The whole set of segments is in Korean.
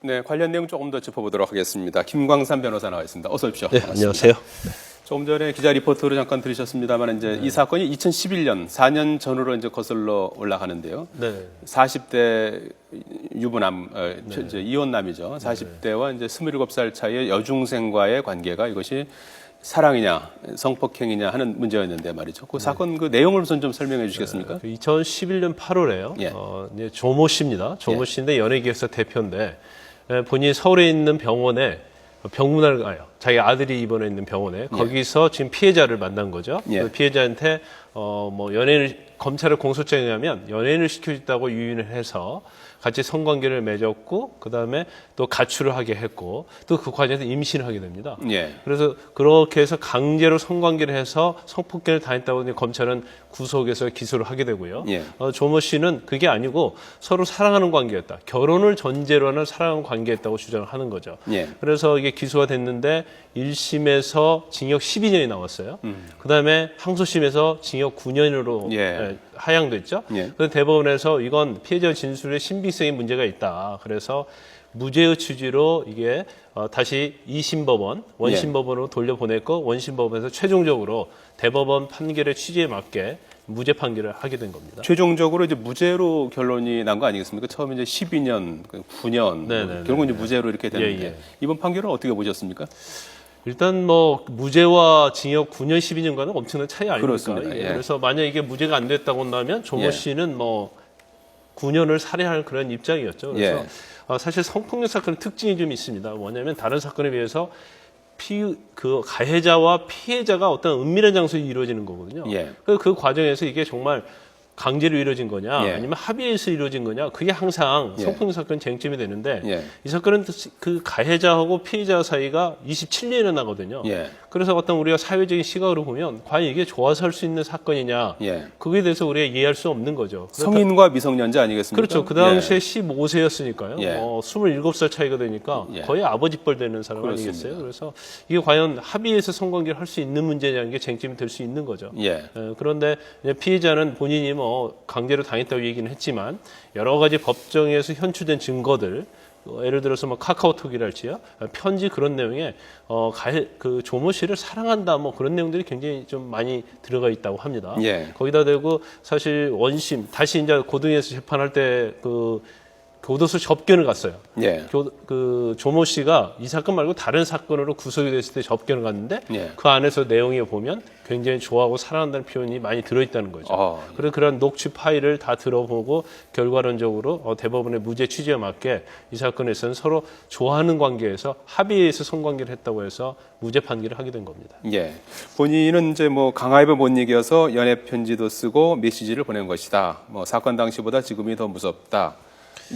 네, 관련 내용 조금 더 짚어보도록 하겠습니다. 김광삼 변호사 나와 있습니다. 어서 오십시오. 네, 안녕하세요. 조금 전에 기자 리포트로 잠깐 들으셨습니다만 이제 이 사건이 2011년 4년 전으로 이제 거슬러 올라가는데요. 네. 40대 유부남, 이제 이혼남이죠. 40대와 이제 27살 차이의 여중생과의 관계가 이것이 사랑이냐, 성폭행이냐 하는 문제였는데 말이죠. 그 사건 그 내용을 우선 좀 설명해 주시겠습니까? 2011년 8월에요. 예. 이제 조모 씨입니다. 조모 씨인데 연예기획사 대표인데 본인이 서울에 있는 병원에 병문안을 가요. 자기 아들이 입원해 있는 병원에 거기서 지금 피해자를 만난 거죠. 예. 그 피해자한테 뭐 연예인을 검찰의 공소장에 의하면 연예인을 시켜줬다고 유인을 해서 같이 성관계를 맺었고 그다음에 또 가출을 하게 했고 또 그 과정에서 임신을 하게 됩니다. 예. 그래서 그렇게 해서 강제로 성관계를 해서 성폭행을 당했다고 검찰은 구속해서 기소를 하게 되고요. 예. 조모 씨는 그게 아니고 서로 사랑하는 관계였다. 결혼을 전제로 하는 사랑하는 관계였다고 주장을 하는 거죠. 예. 그래서 이게 기소가 됐는데 1심에서 징역 12년이 나왔어요. 그다음에 항소심에서 징역 9년으로 예. 하향됐죠. 예. 그래서 대법원에서 이건 피해자 진술에 신빙성에 문제가 있다. 그래서 무죄의 취지로 이게 다시 2심 법원, 원심 법원으로 돌려보냈고 원심 법원에서 최종적으로 대법원 판결의 취지에 맞게 무죄 판결을 하게 된 겁니다. 최종적으로 이제 무죄로 결론이 난 거 아니겠습니까? 처음에 이제 12년, 9년, 네네네. 결국 이제 무죄로 이렇게 됐는데 예. 이번 판결은 어떻게 보셨습니까? 일단 뭐 무죄와 징역 9년 12년과는 엄청난 차이 아닙니까? 그렇습니다. 예. 그래서 만약 이게 무죄가 안 됐다고 한다면 조모 예. 씨는 뭐 9년을 살해할 그런 입장이었죠. 그래서 예. 사실 성폭력 사건의 특징이 좀 있습니다. 뭐냐면 다른 사건에 비해서 그 가해자와 피해자가 어떤 은밀한 장소에 이루어지는 거거든요. 예. 그 과정에서 이게 정말 강제로 이루어진 거냐, 예. 아니면 합의해서 이루어진 거냐, 그게 항상 예. 성폭력 사건 쟁점이 되는데 예. 이 사건은 그 가해자하고 피해자 사이가 27년이나 나거든요. 예. 그래서 어떤 우리가 사회적인 시각으로 보면 과연 이게 좋아서 할 수 있는 사건이냐, 예. 그거에 대해서 우리가 이해할 수 없는 거죠. 성인과 미성년자 아니겠습니까? 그렇죠. 그 당시에 15세였으니까요. 예. 27살 차이가 되니까 예. 거의 아버지뻘 되는 사람 그렇습니다. 아니겠어요? 그래서 이게 과연 합의해서 성관계를 할 수 있는 문제냐는 게 쟁점이 될 수 있는 거죠. 예. 그런데 이제 피해자는 본인이 뭐 강제로 당했다고 얘기는 했지만 여러 가지 법정에서 현출된 증거들, 예를 들어서 뭐 카카오톡이랄지요, 편지 그런 내용에 그 조모 씨를 사랑한다 뭐 그런 내용들이 굉장히 좀 많이 들어가 있다고 합니다. 예. 거기다 대고 사실 원심 다시 이제 고등에서 재판할 때 그 교도소 접견을 갔어요. 예. 그 조모 씨가 이 사건 말고 다른 사건으로 구속이 됐을 때 접견을 갔는데 예. 그 안에서 내용에 보면 굉장히 좋아하고 사랑한다는 표현이 많이 들어있다는 거죠. 그래서 그런 녹취 파일을 다 들어보고 결과론적으로 대법원의 무죄 취지에 맞게 이 사건에서는 서로 좋아하는 관계에서 합의해서 성관계를 했다고 해서 무죄 판결을 하게 된 겁니다. 예. 본인은 이제 뭐 강압에 못 이겨서 연애 편지도 쓰고 메시지를 보낸 것이다. 뭐 사건 당시보다 지금이 더 무섭다.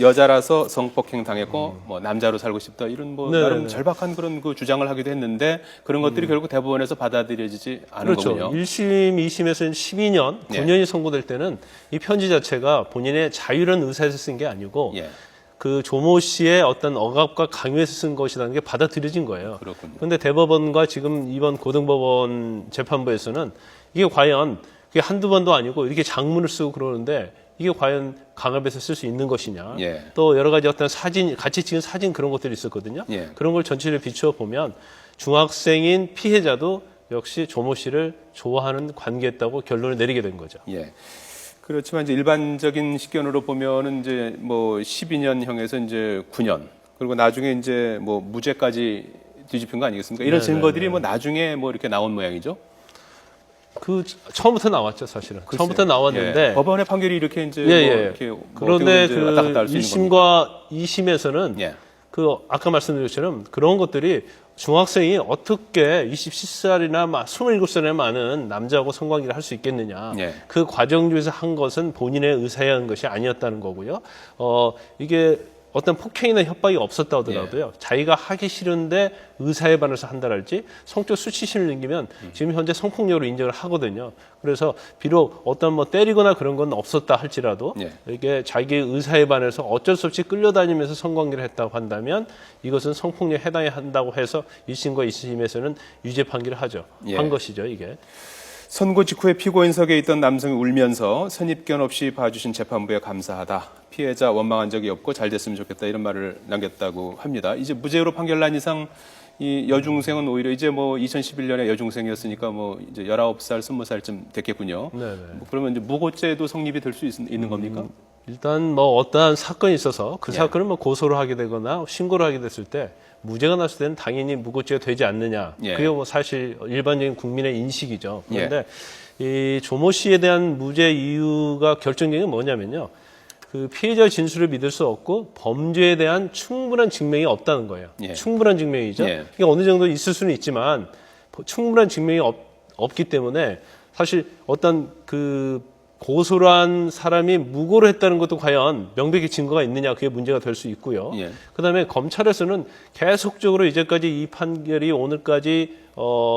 여자라서 성폭행 당했고 뭐 남자로 살고 싶다 이런 뭐 네네네. 나름 절박한 그런 그 주장을 하기도 했는데 그런 것들이 결국 대법원에서 받아들여지지 않은 그렇죠. 거군요. 1심, 2심에서 12년, 예. 9년이 선고될 때는 이 편지 자체가 본인의 자유로운 의사에서 쓴 게 아니고 예. 그 조모 씨의 어떤 억압과 강요에서 쓴 것이라는 게 받아들여진 거예요. 그렇군요. 그런데 대법원과 지금 이번 고등법원 재판부에서는 이게 과연 그게 한두 번도 아니고 이렇게 장문을 쓰고 그러는데 이게 과연 강압해서 쓸 수 있는 것이냐. 예. 또 여러 가지 어떤 사진, 같이 찍은 사진 그런 것들이 있었거든요. 예. 그런 걸 전체를 비추어 보면 중학생인 피해자도 역시 조모 씨를 좋아하는 관계였다고 결론을 내리게 된 거죠. 예. 그렇지만 이제 일반적인 식견으로 보면은 이제 뭐 12년형에서 이제 9년 그리고 나중에 이제 뭐 무죄까지 뒤집힌 거 아니겠습니까? 이런 네네네. 증거들이 뭐 나중에 뭐 이렇게 나온 모양이죠. 그 처음부터 나왔죠, 사실은. 글쎄요. 처음부터 나왔는데 예. 법원의 판결이 이렇게 이제 뭐 예. 이렇게 뭐 그런데 어떻게 이제 왔다 갔다 할수 있는 겁니까? 1심과 2심에서는 예. 그 아까 말씀드린 것처럼 그런 것들이 중학생이 어떻게 27살이나 27살이나 많은 남자하고 성관계를 할 수 있겠느냐. 예. 그 과정 중에서 한 것은 본인의 의사에 한 것이 아니었다는 거고요. 이게 어떤 폭행이나 협박이 없었다 하더라도요. 자기가 하기 싫은데 의사에 반해서 한다랄지 성적 수치심을 느끼면 지금 현재 성폭력으로 인정을 하거든요. 그래서 비록 어떤 뭐 때리거나 그런 건 없었다 할지라도 예. 이게 자기 의사에 반해서 어쩔 수 없이 끌려다니면서 성관계를 했다고 한다면 이것은 성폭력에 해당이 한다고 해서 1심과 2심에서는 유죄 판결을 하죠. 예. 한 것이죠, 이게. 선고 직후에 피고인석에 있던 남성이 울면서 선입견 없이 봐주신 재판부에 감사하다. 피해자 원망한 적이 없고 잘 됐으면 좋겠다 이런 말을 남겼다고 합니다. 이제 무죄로 판결 난 이상 이 여중생은 오히려 이제 뭐 2011년에 여중생이었으니까 뭐 이제 19살, 20살쯤 됐겠군요. 네네. 뭐 그러면 이제 무고죄도 성립이 될 수 있는 겁니까? 일단 뭐 어떠한 사건이 있어서 그 예. 사건을 뭐 고소를 하게 되거나 신고를 하게 됐을 때 무죄가 났을 때는 당연히 무고죄가 되지 않느냐. 예. 그게 뭐 사실 일반적인 국민의 인식이죠. 그런데 이 조모 씨에 대한 무죄 이유가 결정적인 게 뭐냐면요. 그 피해자 진술을 믿을 수 없고 범죄에 대한 충분한 증명이 없다는 거예요. 예. 충분한 증명이죠. 예. 이게 어느 정도 있을 수는 있지만 충분한 증명이 없기 때문에 사실 어떤 그 고소를 한 사람이 무고를 했다는 것도 과연 명백히 증거가 있느냐 그게 문제가 될 수 있고요. 예. 그다음에 검찰에서는 계속적으로 이제까지 이 판결이 오늘까지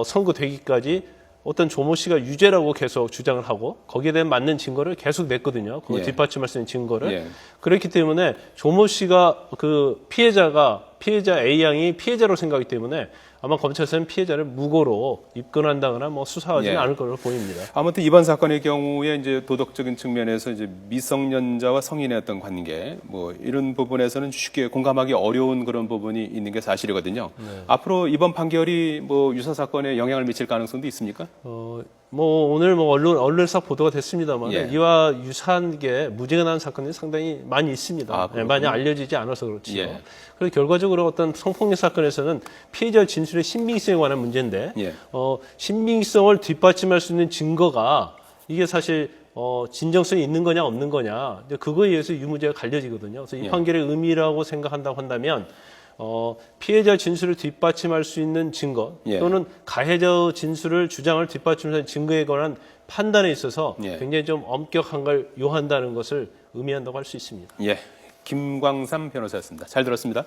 선고되기까지 어떤 조모 씨가 유죄라고 계속 주장을 하고 거기에 대한 맞는 증거를 계속 냈거든요. 그걸 예. 뒷받침할 수 있는 증거를. 예. 그렇기 때문에 조모 씨가 그 피해자 A 양이 피해자로 생각하기 때문에 아마 검찰에서는 피해자를 무고로 입건한다거나 뭐 수사하지는 예. 않을 걸로 보입니다. 아무튼 이번 사건의 경우에 이제 도덕적인 측면에서 이제 미성년자와 성인의 어떤 관계 뭐 이런 부분에서는 쉽게 공감하기 어려운 그런 부분이 있는 게 사실이거든요. 앞으로 이번 판결이 뭐 유사 사건에 영향을 미칠 가능성도 있습니까? 뭐 오늘 뭐 언론사 보도가 됐습니다만 예. 이와 유사한 게 무죄가 난 사건이 상당히 많이 있습니다. 아, 네, 많이 알려지지 않아서 그렇죠. 예. 그래서 결과적으로 어떤 성폭력 사건에서는 피해자 진술의 신빙성에 관한 문제인데 예. 신빙성을 뒷받침할 수 있는 증거가 이게 사실 진정성이 있는 거냐 없는 거냐 이제 그거에 의해서 유무죄가 갈려지거든요. 그래서 이 예. 판결의 의미라고 생각한다고 한다면 피해자 진술을 뒷받침할 수 있는 증거 예. 또는 가해자 진술을 주장을 뒷받침하는 증거에 관한 판단에 있어서 예. 굉장히 좀 엄격한 걸 요한다는 것을 의미한다고 할 수 있습니다. 예. 김광삼 변호사였습니다. 잘 들었습니다.